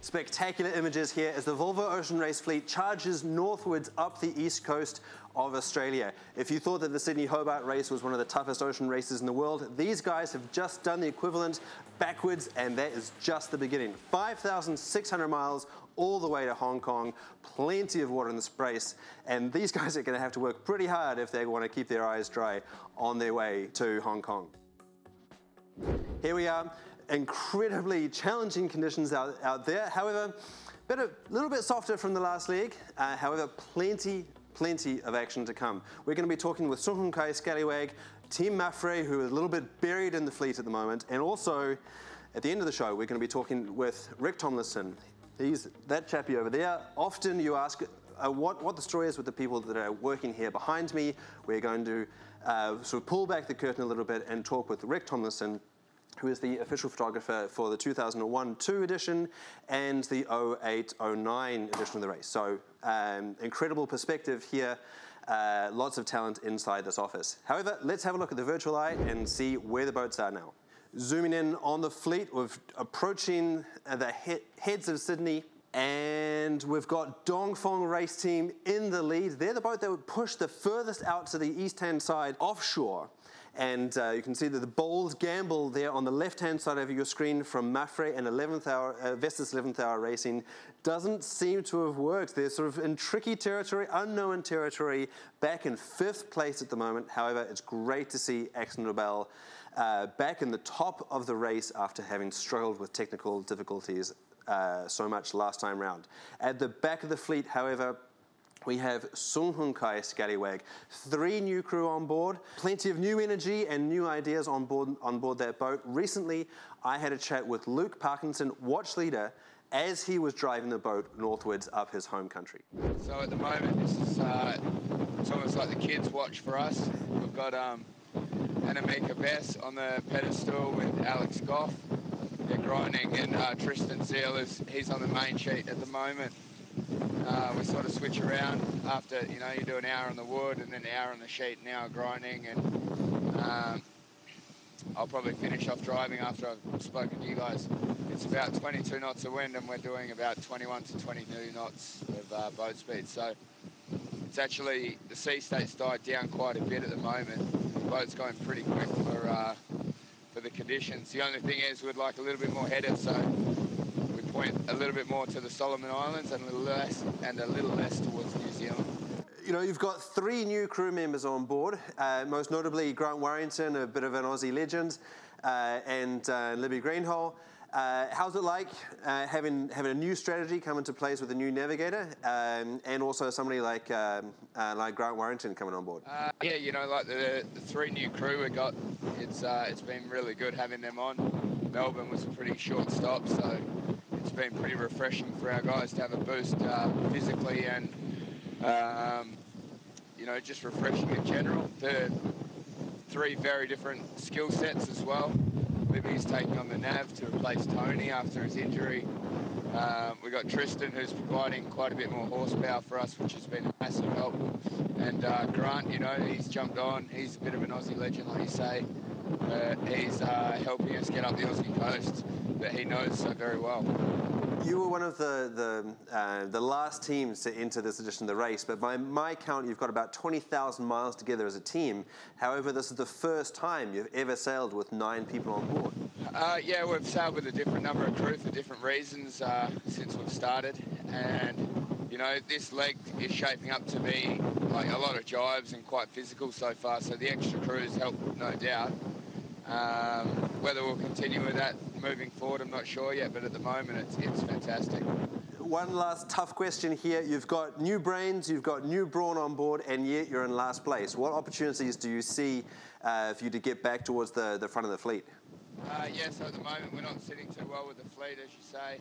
Spectacular images here as the Volvo Ocean Race fleet charges northwards up the east coast of Australia. If you thought that the Sydney-Hobart race was one of the toughest ocean races in the world, these guys have just done the equivalent backwards, and that is just the beginning. 5,600 miles all the way to Hong Kong, plenty of water in this race, and these guys are going to have to work pretty hard if they want to keep their eyes dry on their way to Hong Kong. Here we are. Incredibly challenging conditions out there. However, a little bit softer from the last leg. However, plenty of action to come. We're going to be talking with Sun Hung Kai Scallywag, Team Mafre, who is a little bit buried in the fleet at the moment, and also at the end of the show, we're going to be talking with Rick Tomlinson. He's that chappie over there. Often you ask what the story is with the people that are working here behind me. We're going to sort of pull back the curtain a little bit and talk with Rick Tomlinson, who is the official photographer for the 2001-2 edition and the 08-09 edition of the race. So incredible perspective here, lots of talent inside this office. However, let's have a look at the virtual eye and see where the boats are now. Zooming in on the fleet, we're approaching the heads of Sydney, and we've got Dongfeng Race Team in the lead. They're the boat that would push the furthest out to the east-hand side offshore. And you can see that the bold gamble there on the left-hand side of your screen from Mafre and 11th hour, Vestas 11th Hour Racing doesn't seem to have worked. They're sort of in tricky territory, unknown territory, back in 5th place at the moment. However, it's great to see Axel Nobel back in the top of the race after having struggled with technical difficulties so much last time round. At the back of the fleet, however, we have Sun Hung Kai Scallywag, 3 new crew on board, plenty of new energy and new ideas on board that boat. Recently, I had a chat with Luke Parkinson, watch leader, as he was driving the boat northwards up his home country. So at the moment, this is it's almost like the kids' watch for us. We've got Anamika Bess on the pedestal with Alex Goff. They're grinding, and Tristan Zeal he's on the main sheet at the moment. We sort of switch around after, you do an hour on the wood and then an hour on the sheet, an hour grinding, and I'll probably finish off driving after I've spoken to you guys. It's about 22 knots of wind and we're doing about 21 to 22 knots of boat speed. So it's actually, the sea state's died down quite a bit at the moment. The boat's going pretty quick for the conditions. The only thing is we'd like a little bit more header, so point a little bit more to the Solomon Islands and a little less towards New Zealand. You've got 3 new crew members on board, most notably Grant Warrington, a bit of an Aussie legend, and Libby Greenhall. How's it like having a new strategy come into place with a new navigator, and also somebody like Grant Warrington coming on board? Like the 3 new crew we got, it's been really good having them on. Melbourne was a pretty short stop, so it's been pretty refreshing for our guys to have a boost physically and, just refreshing in general. They're 3 very different skill sets as well. Libby's taking on the nav to replace Tony after his injury. We've got Tristan, who's providing quite a bit more horsepower for us, which has been a massive help. And Grant, he's jumped on. He's a bit of an Aussie legend, like you say. He's helping us get up the Aussie coast that he knows so very well. You were one of the last teams to enter this edition of the race, but by my count, you've got about 20,000 miles together as a team. However, this is the first time you've ever sailed with 9 people on board. Yeah, we've sailed with a different number of crew for different reasons since we've started, and this leg is shaping up to be like a lot of jives and quite physical so far. So the extra crews help, no doubt. Whether we'll continue with that moving forward, I'm not sure yet, but at the moment it's fantastic. One last tough question here. You've got new brains, you've got new brawn on board, and yet you're in last place. What opportunities do you see for you to get back towards the front of the fleet? So at the moment we're not sitting too well with the fleet, as you say.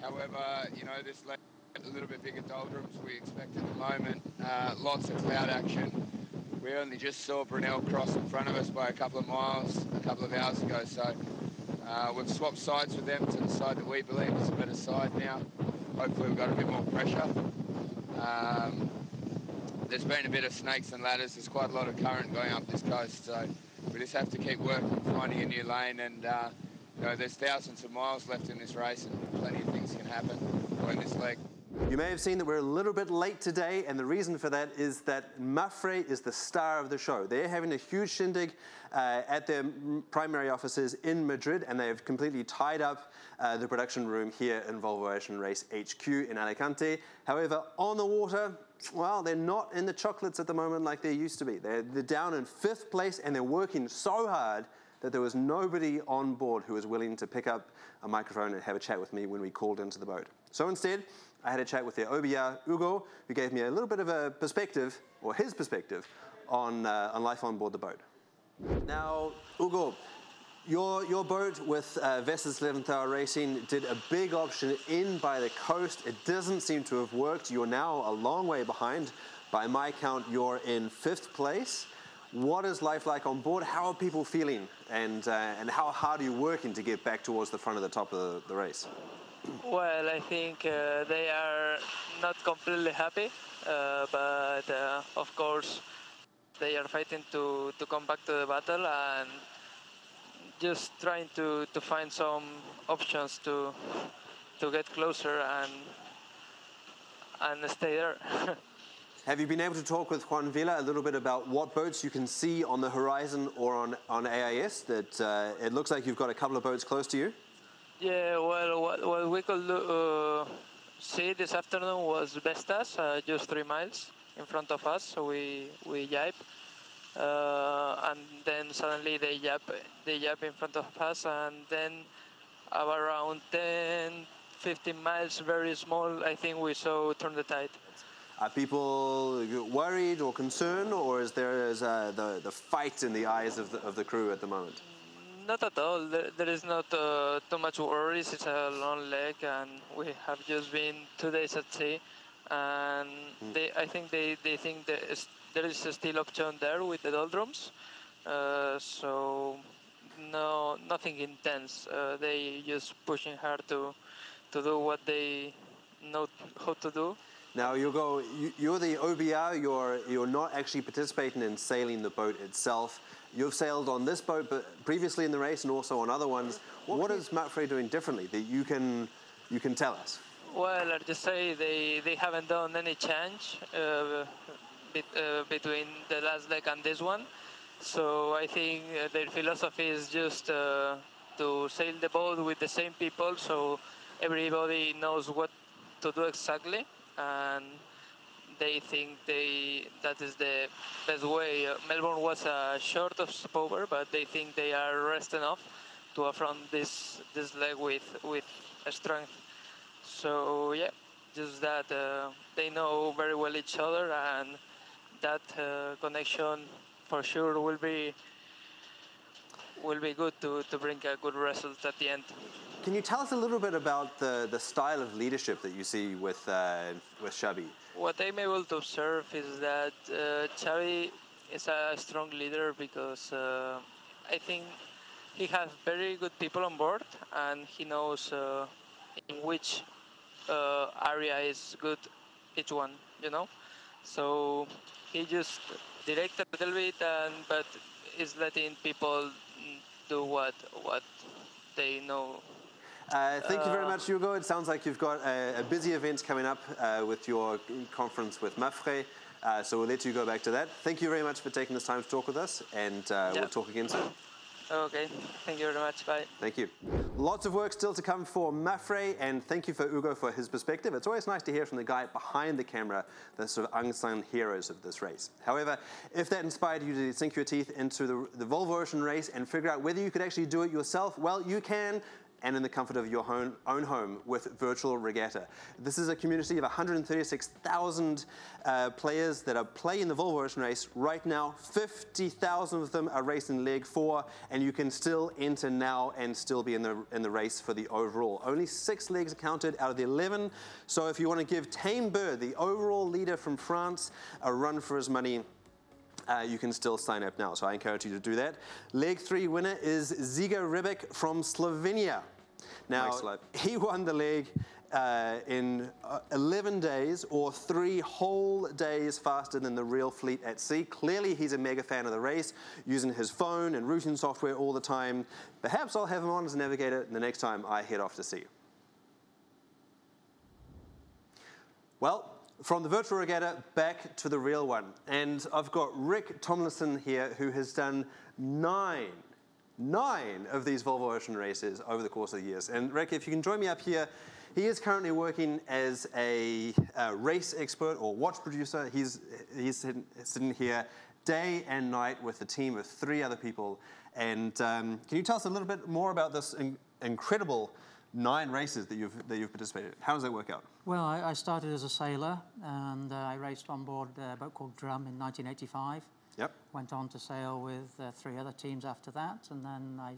However, this leg, a little bit bigger doldrums we expect at the moment. Lots of cloud action. We only just saw Brunel cross in front of us by a couple of miles a couple of hours ago, so we've swapped sides with them to the side that we believe is a better side now. Hopefully we've got a bit more pressure. There's been a bit of snakes and ladders. There's quite a lot of current going up this coast, so we just have to keep working, finding a new lane and there's thousands of miles left in this race, and plenty of things can happen on this leg. You may have seen that we're a little bit late today, and the reason for that is that Mafre is the star of the show. They're having a huge shindig at their primary offices in Madrid, and they've completely tied up the production room here in Volvo Ocean Race HQ in Alicante. However, on the water, well, they're not in the chocolates at the moment like they used to be. They're down in 5th place, and they're working so hard that there was nobody on board who was willing to pick up a microphone and have a chat with me when we called into the boat. So instead, I had a chat with their OBR, Hugo, who gave me a little bit of a perspective, or his perspective, on life on board the boat. Now, Hugo, your boat with Vestas 11th Hour Racing did a big option in by the coast. It doesn't seem to have worked. You're now a long way behind. By my count, you're in 5th place. What is life like on board? How are people feeling? And how hard are you working to get back towards the front of the top of the race? Well, I think they are not completely happy, but of course they are fighting to come back to the battle and just trying to find some options to get closer and stay there. Have you been able to talk with Juan Villa a little bit about what boats you can see on the horizon or on AIS? That it looks like you've got a couple of boats close to you. Yeah, well, what we could see this afternoon was Vestas, just 3 miles in front of us. So we jibe, and then suddenly they jibe in front of us, and then around 10-15 miles, very small, I think we saw Turn the Tide. Are people worried or concerned, or is there the fight in the eyes of the crew at the moment? Not at all. There is not too much worries. It's a long leg, and we have just been 2 days at sea. And I think they think there is a still option there with the doldrums. So no, nothing intense. They just pushing hard to do what they know how to do. Now you're the OBR. You're not actually participating in sailing the boat itself. You've sailed on this boat, but previously in the race and also on other ones. What is Mapfre doing differently that you can tell us? Well, I'll just say they haven't done any change between the last leg and this one. So I think their philosophy is just to sail the boat with the same people, so everybody knows what to do exactly, and they think that is the best way. Melbourne was short of stopover, but they think they are rest enough to affront this leg with strength. So yeah, just that they know very well each other, and that connection for sure will be good to bring a good result at the end. Can you tell us a little bit about the style of leadership that you see with Xavi? What I'm able to observe is that Xavi is a strong leader because I think he has very good people on board, and he knows in which area is good each one, you know. So he just directs a little bit, but is letting people do what they know. Thank you very much, Hugo. It sounds like you've got a busy event coming up with your conference with Mafre. So we'll let you go back to that. Thank you very much for taking this time to talk with us, and we'll talk again soon. Okay, thank you very much. Bye. Thank you. Lots of work still to come for Mafre, and thank you for Hugo for his perspective. It's always nice to hear from the guy behind the camera, the sort of unsung heroes of this race. However, if that inspired you to sink your teeth into the Volvo Ocean Race and figure out whether you could actually do it yourself, well, you can, and in the comfort of your own home with Virtual Regatta. This is a community of 136,000 players that are playing the Volvo Ocean Race right now. 50,000 of them are racing leg 4, and you can still enter now and still be in the race for the overall. Only 6 legs are counted out of the 11, so if you want to give Tame Bird, the overall leader from France, a run for his money, you can still sign up now, so I encourage you to do that. Leg 3 winner is Ziga Rebic from Slovenia. Now, he won the leg in 11 days, or 3 whole days faster than the real fleet at sea. Clearly, he's a mega fan of the race, using his phone and routing software all the time. Perhaps I'll have him on as a navigator the next time I head off to sea. Well, from the virtual regatta back to the real one. And I've got Rick Tomlinson here, who has done nine of these Volvo Ocean races over the course of the years. And Rick, if you can join me up here, he is currently working as a race expert or watch producer. He's sitting here day and night with a team of 3 other people. And can you tell us a little bit more about this incredible 9 races that you've participated in? How does that work out? Well, I started as a sailor, and I raced on board a boat called Drum in 1985. Yep. Went on to sail with 3 other teams after that, and then I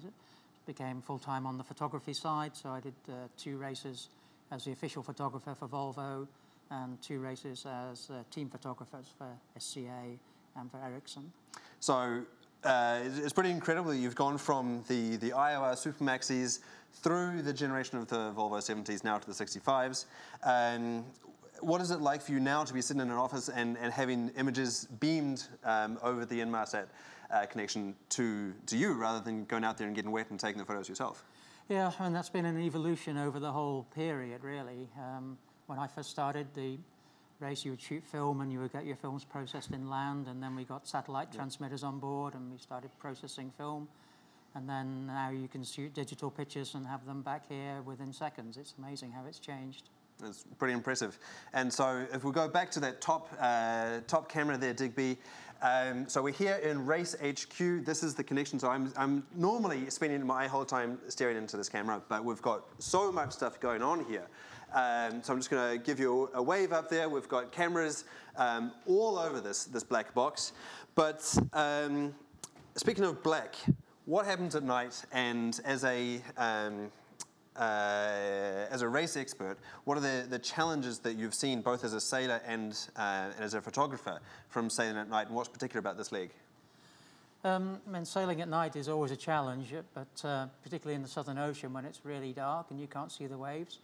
became full-time on the photography side, so I did 2 races as the official photographer for Volvo, and 2 races as team photographers for SCA and for Ericsson. So it's pretty incredible that you've gone from the IOR Supermaxis through the generation of the Volvo 70s now to the 65s. What is it like for you now to be sitting in an office and having images beamed over the Inmarsat connection to you, rather than going out there and getting wet and taking the photos yourself? Yeah, and that's been an evolution over the whole period, really. When I first started the race, you would shoot film and you would get your films processed in land, and then we got satellite transmitters on board and we started processing film. And then now you can shoot digital pictures and have them back here within seconds. It's amazing how it's changed. It's pretty impressive. And so if we go back to that top camera there, Digby, so we're here in Race HQ. This is the connection. So I'm normally spending my whole time staring into this camera, but we've got so much stuff going on here. So I'm just going to give you a wave up there. We've got cameras all over this black box. But speaking of black, what happens at night? And as a race expert, what are the challenges that you've seen both as a sailor and as a photographer from sailing at night, and what's particular about this leg? Sailing at night is always a challenge, but particularly in the Southern Ocean when it's really dark and you can't see the waves.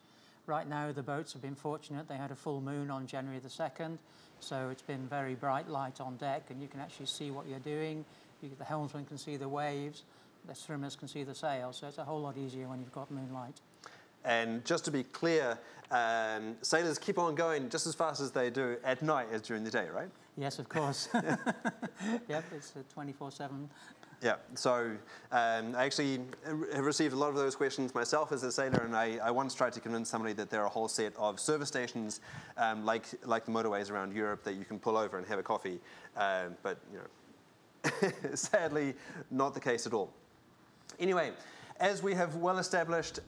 Right now the boats have been fortunate. They had a full moon on January the 2nd, so it's been very bright light on deck and you can actually see what you're doing. The helmsman can see the waves, the swimmers can see the sails, so it's a whole lot easier when you've got moonlight. And just to be clear, sailors keep on going just as fast as they do at night as during the day, right? Yes, of course. Yep, it's 24/7. Yeah, so I actually have received a lot of those questions myself as a sailor, and I once tried to convince somebody that there are a whole set of service stations like the motorways around Europe that you can pull over and have a coffee, but sadly not the case at all. Anyway, as we have well established,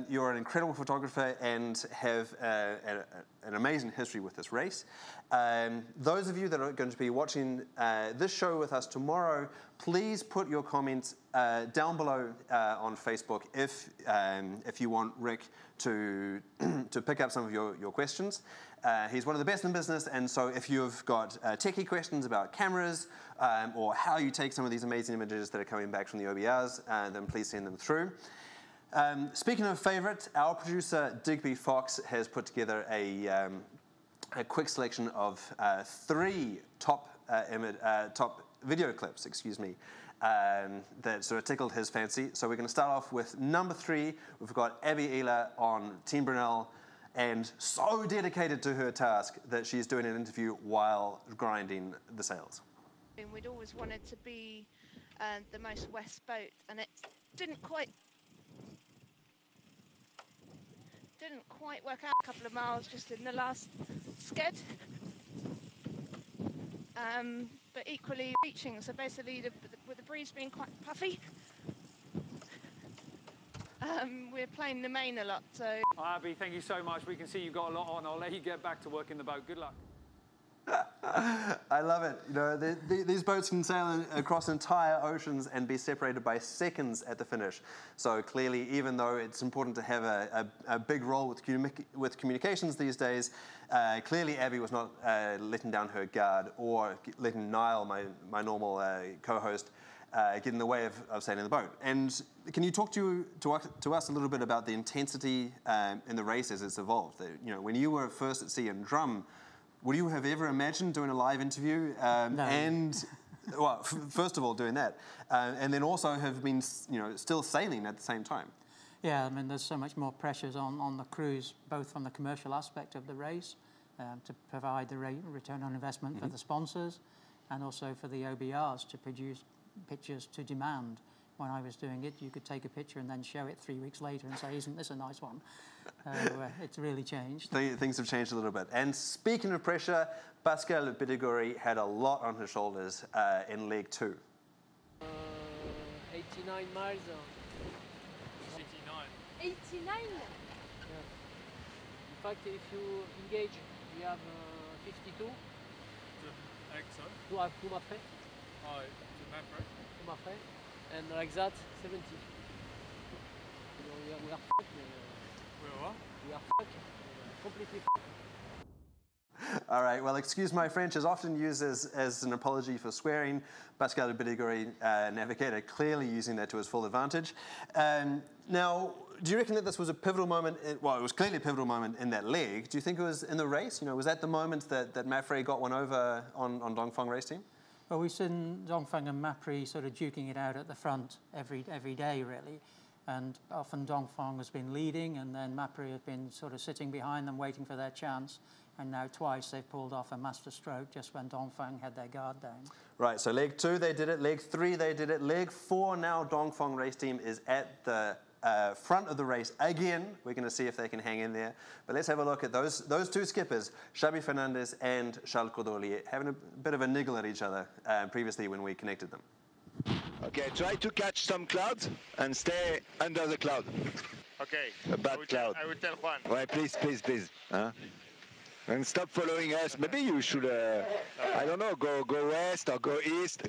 you're an incredible photographer and have an amazing history with this race. Those of you that are going to be watching this show with us tomorrow, please put your comments down below on Facebook if you want Rick to pick up some of your questions. He's one of the best in business, and so if you've got techie questions about cameras or how you take some of these amazing images that are coming back from the OBRs, then please send them through. Speaking of favorite, our producer Digby Fox has put together a quick selection of 3 top video clips, that sort of tickled his fancy. So we're going to start off with number 3. We've got Abby Ehler on Team Brunel, and so dedicated to her task that she's doing an interview while grinding the sails. We'd always wanted to be the most west boat, and it didn't quite work out. A couple of miles just in the last sked, but equally reaching. So basically, with the breeze being quite puffy, we're playing the main a lot. So, Abby, thank you so much. We can see you've got a lot on. I'll let you get back to work in the boat. Good luck. I love it. You know, these boats can sail across entire oceans and be separated by seconds at the finish. So clearly, even though it's important to have a big role with communications these days, clearly Abby was not letting down her guard or letting Niall, my normal co-host, get in the way of sailing the boat. And can you talk to us a little bit about the intensity in the race as it's evolved? When you were first at sea in Drum, would you have ever imagined doing a live interview? No. And, well, first of all, doing that, and then also have been, still sailing at the same time. Yeah, I mean, there's so much more pressures on the crews, both from the commercial aspect of the race, to provide the return on investment for the sponsors, and also for the OBRs to produce pictures to demand. When I was doing it, you could take a picture and then show it 3 weeks later and say, isn't this a nice one? It's really changed. Things have changed a little bit. And speaking of pressure, Pascal Bidigori had a lot on his shoulders in leg 2. 89 miles. 89? Yeah. In fact, if you engage, we have 52. Excellent. To my friend. Oh, to Maverick. To my friend. And like that, 70. We are f***ed. We're what? We are f***ed. Completely f***ed. All right, well, excuse my French is often used as an apology for swearing. Pascal Bidigori, navigator, clearly using that to his full advantage. Now, do you reckon that this was a pivotal moment? It was clearly a pivotal moment in that leg. Do you think it was in the race? Was that the moment that Mafre got one over on Dongfang race team? Well, we've seen Dongfang and Mapri sort of duking it out at the front every day, really. And often Dongfang has been leading, and then Mapri has been sort of sitting behind them, waiting for their chance. And now twice they've pulled off a master stroke just when Dongfang had their guard down. Right, so leg 2 they did it, leg 3 they did it, leg 4 now Dongfang race team is at the front of the race again. We're going to see if they can hang in there. But let's have a look at those two skippers, Xabi Fernandez and Charles Cordolier, having a bit of a niggle at each other previously when we connected them. Okay, try to catch some clouds and stay under the cloud. Okay. A bad cloud. I will tell Juan. Right, please. Huh? And stop following us. Maybe you should, I don't know, go west or go east.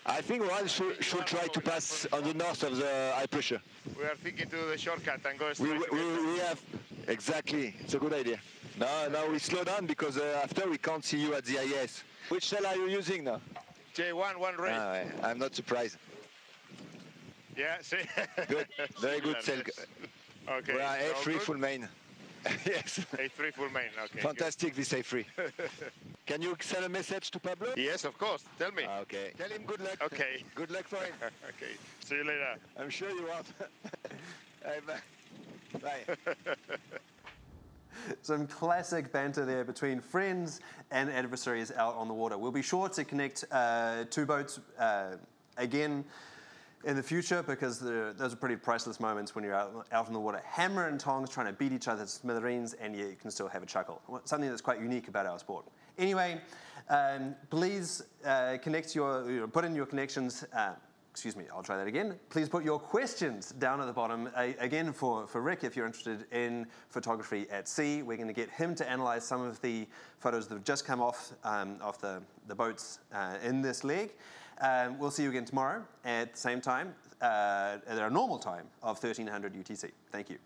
I think one should try to pass on the north of the high pressure. We are thinking to do the shortcut and go straight. We have, exactly. It's a good idea. Now we slow down because after we can't see you at the IS. Which sail are you using now? J1, one ray. I'm not surprised. Yeah, see? Good, very good sail. Okay. We are A3 full main. Yes. A3 full main, okay. Fantastic, this A3. Can you send a message to Pablo? Yes, of course. Tell me. Okay. Tell him good luck. Okay. Good luck for him. Okay. See you later. I'm sure you won't. Bye. Some classic banter there between friends and adversaries out on the water. We'll be sure to connect two boats again in the future because those are pretty priceless moments when you're out on the water. Hammer and tongs trying to beat each other to smithereens, and you can still have a chuckle. Something that's quite unique about our sport. Anyway, please put in your connections. Excuse me, I'll try that again. Please put your questions down at the bottom. Again, for Rick, if you're interested in photography at sea, we're going to get him to analyze some of the photos that have just come off the boats in this leg. We'll see you again tomorrow at the same time, at our normal time of 1300 UTC. Thank you.